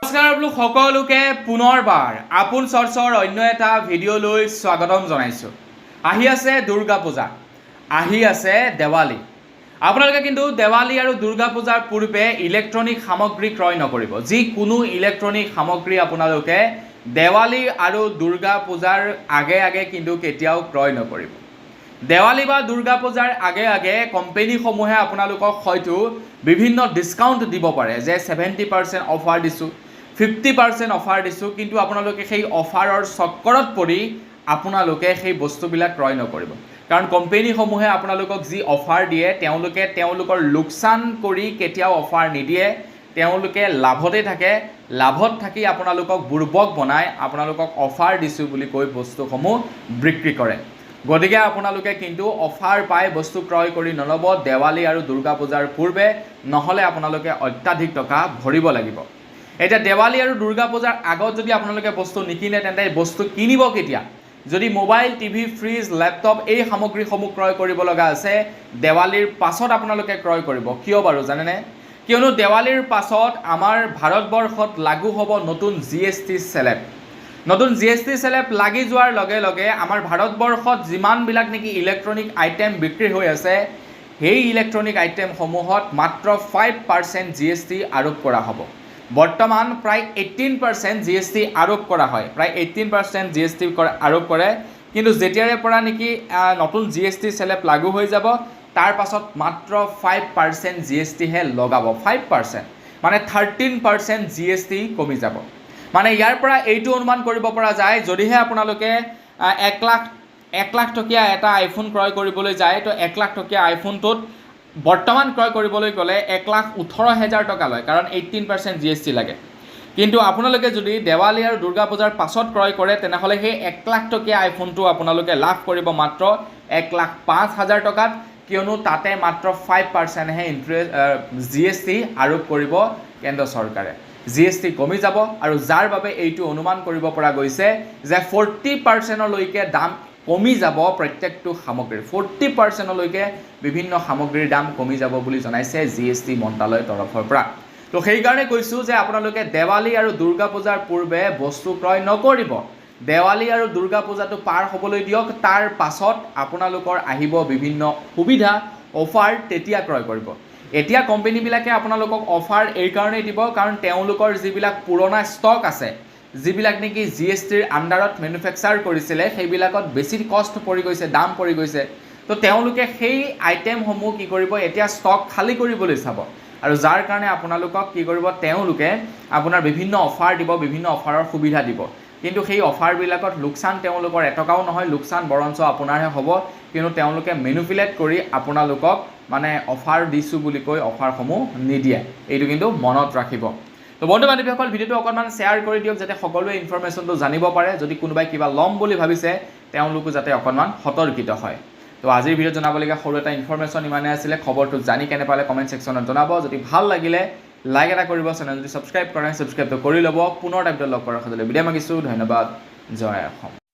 নমস্কাৰ সকলোকে পুনৰবাৰ আপোন চৰ্চৰ অন্য এটা ভিডিঅ'লৈ স্বাগতম জনাইছোঁ। আহি আছে দুৰ্গা পূজা, আহি আছে দেৱালী। আপোনালোকে কিন্তু দেৱালী আৰু দুৰ্গা পূজাৰ পূৰ্বে ইলেক্ট্ৰনিক সামগ্ৰী ক্ৰয় নকৰিব। যিকোনো ইলেক্ট্ৰনিক সামগ্ৰী আপোনালোকে দেৱালী আৰু দুৰ্গা পূজাৰ আগে আগে কিন্তু কেতিয়াও ক্ৰয় নকৰিব। দেৱালী বা দুৰ্গা পূজাৰ আগে আগে কোম্পানীসমূহে আপোনালোকক হয়তো বিভিন্ন ডিছকাউণ্ট দিব পাৰে, যে 70% অফাৰ দিছোঁ, 50% অফাৰ দিছোঁ, কিন্তু আপোনালোকে সেই অফাৰৰ চক্কৰত পৰি আপোনালোকে সেই বস্তুবিলাক ক্ৰয় নকৰিব। কাৰণ কোম্পানীসমূহে আপোনালোকক যি অফাৰ দিয়ে তেওঁলোকে তেওঁলোকৰ লোকচান কৰি কেতিয়াও অফাৰ নিদিয়ে, তেওঁলোকে লাভতে থাকে। লাভত থাকি আপোনালোকক বুৰ্বক বনাই আপোনালোকক অফাৰ দিছোঁ বুলি কৈ বস্তুসমূহ বিক্ৰী কৰে। গতিকে আপোনালোকে কিন্তু অফাৰ পাই বস্তু ক্ৰয় কৰি নল'ব দেৱালী আৰু দুৰ্গা পূজাৰ পূৰ্বে, নহ'লে আপোনালোকে অত্যাধিক টকা ভৰিব লাগিব। এতিয়া দেৱালী আৰু দুৰ্গা পূজাৰ আগত যদি আপোনালোকে বস্তু নিকিনে তেন্তে বস্তু কিনিব কেতিয়া? যদি মোবাইল, টিভি, ফ্ৰিজ, লেপটপ এই সামগ্ৰীসমূহ ক্ৰয় কৰিব লগা আছে দেৱালীৰ পাছত আপোনালোকে ক্ৰয় কৰিব। কিয় বাৰু জানেনে? কিয়নো দেৱালীৰ পাছত আমাৰ ভাৰতবৰ্ষত লাগু হ'ব নতুন GST স্লেব। নতুন GST স্লেব লাগি যোৱাৰ লগে লগে আমাৰ ভাৰতবৰ্ষত যিমানবিলাক নেকি ইলেক্ট্ৰনিক আইটেম বিক্ৰী হৈ আছে সেই ইলেক্ট্ৰনিক আইটেমসমূহত মাত্ৰ 5% GST আৰোপ কৰা হ'ব। বৰ্তমান প্ৰায় 18% GST আৰোপ কৰা হয়, প্ৰায় 18% GST আৰোপ কৰে, কিন্তু যেতিয়াৰে পৰা নেকি নতুন GST স্লেব লাগু হৈ যাব তাৰ পাছত মাত্ৰ 5% GST হে লগাব। 5% মানে 13% GST কমি যাব। মানে ইয়াৰ পৰা এইটো অনুমান কৰিব পৰা যায়, যদিহে আপোনালোকে 1 লাখ টকীয়া এটা আইফোন ক্ৰয় কৰিবলৈ যায়, তো 1 লাখ টকীয়া আইফোনটোত বৰ্তমান ক্ৰয় কৰিবলৈ গ'লে 1,18,000 টকা লয়, কাৰণ 18% GST লাগে। কিন্তু আপোনালোকে যদি দেৱালী আৰু দুৰ্গা পূজাৰ পাছত ক্ৰয় কৰে তেনেহ'লে সেই 1 লাখ টকীয়া আইফোনটো আপোনালোকে লাভ কৰিব মাত্ৰ 1,05,000 টকাত, কিয়নো তাতে মাত্ৰ 5% হে GST আৰোপ কৰিব কেন্দ্ৰ চৰকাৰে। GST কমি যাব, আৰু যাৰ বাবে এইটো অনুমান কৰিব পৰা গৈছে যে 40%লৈকে দাম কমি যাব প্ৰত্যেকটো সামগ্ৰীৰ। 40%লৈকে বিভিন্ন সামগ্ৰীৰ দাম কমি যাব বুলি জনাইছে GST মন্ত্ৰালয়ৰ তৰফৰ পৰা। তো সেইকাৰণে কৈছোঁ যে আপোনালোকে দেৱালী আৰু দুৰ্গা পূজাৰ পূৰ্বে বস্তু ক্ৰয় নকৰিব। দেৱালী আৰু দুৰ্গা পূজাটো পাৰ হ'বলৈ দিয়ক, তাৰ পাছত আপোনালোকৰ আহিব বিভিন্ন সুবিধা, অফাৰ, তেতিয়া ক্ৰয় কৰিব। এতিয়া কোম্পানীবিলাকে আপোনালোকক অফাৰ এই কাৰণেই দিব কাৰণ তেওঁলোকৰ যিবিলাক পুৰণা ষ্টক আছে, যিবিলাক নেকি GSTৰ আণ্ডাৰত মেনুফেকচাৰ কৰিছিলে সেইবিলাকত বেছি কষ্ট পৰি গৈছে, দাম পৰি গৈছে। তো তেওঁলোকে সেই আইটেমসমূহ কি কৰিব, এতিয়া ষ্টক খালী কৰিবলৈ চাব, আৰু যাৰ কাৰণে আপোনালোকক কি কৰিব, তেওঁলোকে আপোনাৰ বিভিন্ন অফাৰ দিব, বিভিন্ন অফাৰৰ সুবিধা দিব। কিন্তু সেই অফাৰবিলাকত লোকচান তেওঁলোকৰ এটকাও নহয়, লোকচান বৰঞ্চ আপোনাৰহে হ'ব, কিয়নো তেওঁলোকে মেনুপুলেট কৰি আপোনালোকক মানে অফাৰ দিছোঁ বুলি কৈ অফাৰসমূহ নিদিয়ে। এইটো কিন্তু মনত ৰাখিব। তো বন্ধু বান্ধৱীসকল, ভিডিঅ'টো অকণমান শ্বেয়াৰ কৰি দিয়ক যাতে সকলোৱে ইনফৰমেশ্যনটো জানিব পাৰে। যদি কোনোবাই কিবা ল'ম বুলি ভাবিছে তেওঁলোকো যাতে অকণমান সতৰ্কিত হয়। তো আজিৰ ভিডিঅ'ত জনাবলগীয়া সৰু এটা ইনফৰমেশ্যন ইমানে আছিলে। খবৰটো জানি কেনে পালে কমেণ্ট ছেকশ্যনত জনাব। যদি ভাল লাগিলে লাইক এটা কৰিব, চেনেল যদি ছাবস্ক্ৰাইব কৰে ছাবস্ক্ৰাইবটো কৰি ল'ব। পুনৰ এটা ভিডিঅ'ত লগ কৰাৰ সৈতে বিদায় মাগিছোঁ। ধন্যবাদ। জয় অসম।